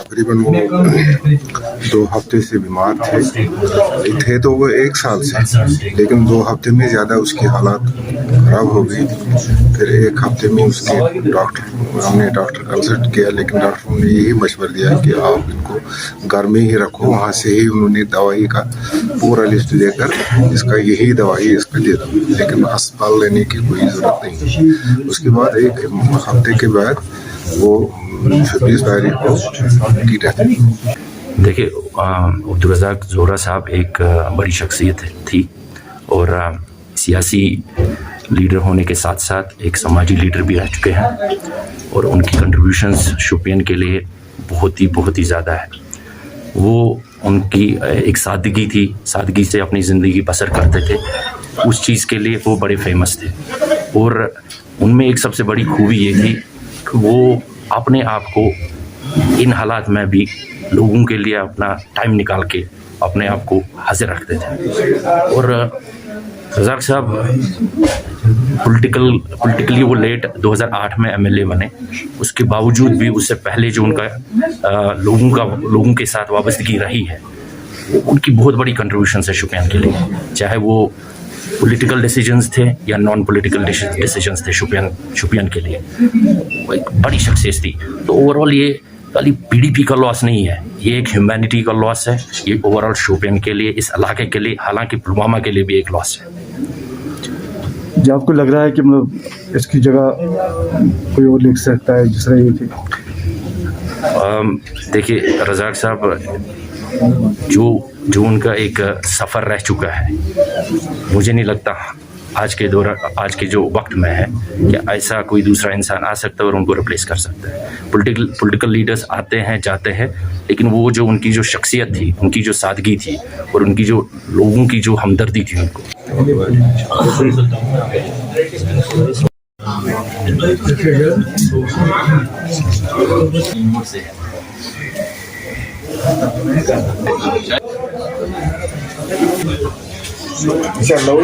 तकरीबन वो 2 हफ्ते से बीमार थे तो वो 1 साल से, लेकिन 2 हफ्ते में ज़्यादा उसकी हालत ख़राब हो गई। फिर 1 हफ्ते में उसके हमने डॉक्टर कंसल्ट किया, लेकिन डॉक्टरों ने यही मशवरा दिया कि आप इनको घर में ही रखो। वहाँ से ही उन्होंने दवाई का पूरा लिस्ट देकर इसका यही दवाई इसका दे दो, लेकिन अस्पताल लेने की कोई ज़रूरत नहीं। उसके बाद 1 हफ्ते के बाद वो 26 तारीख को की डेथ। देखिए, अब्दुर्रज़ाक ज़ोहरा साहब एक बड़ी शख्सियत थी और सियासी लीडर होने के साथ साथ एक समाजी लीडर भी रह चुके हैं और उनकी कंट्रीब्यूशंस शोपियान के लिए बहुत ही ज़्यादा है। वो उनकी एक सादगी थी, सादगी से अपनी ज़िंदगी बसर करते थे, उस चीज़ के लिए वो बड़े फेमस थे। और उनमें एक सबसे बड़ी खूबी ये थी कि वो अपने आप को इन हालात में भी लोगों के लिए अपना टाइम निकाल के अपने आप को हाजिर रखते थे। और रज़ाक साहब पॉलिटिकली वो लेट 2008 में MLA बने, उसके बावजूद भी उससे पहले जो उनका लोगों के साथ वाबस्तगी रही है, उनकी बहुत बड़ी कंट्रीब्यूशन है शोपियान के लिए, चाहे वो पॉलिटिकल डिसीजंस थे या नॉन पॉलिटिकल डिसीजंस थे शोपियान के लिए। वो एक बड़ी शख्सियत थी। तो ओवरऑल ये खाली PDP का लॉस नहीं है, ये एक ह्यूमैनिटी का लॉस है, ये ओवरऑल शोपियान के लिए, इस इलाके के लिए, हालांकि पुलवामा के लिए भी एक लॉस है। जो आपको लग रहा है कि मतलब इसकी जगह कोई और लिख सकता है जिस तरह ये थी? देखिए, रज़ाक साहब जो उनका एक सफ़र रह चुका है, मुझे नहीं लगता आज के जो वक्त में है कि ऐसा कोई दूसरा इंसान आ सकता है और उनको रिप्लेस कर सकता है। पॉलिटिकल लीडर्स आते हैं जाते हैं, लेकिन वो जो उनकी जो शख्सियत थी, उनकी जो सादगी थी और उनकी जो लोगों की जो हमदर्दी थी उनको इंशाल्लाह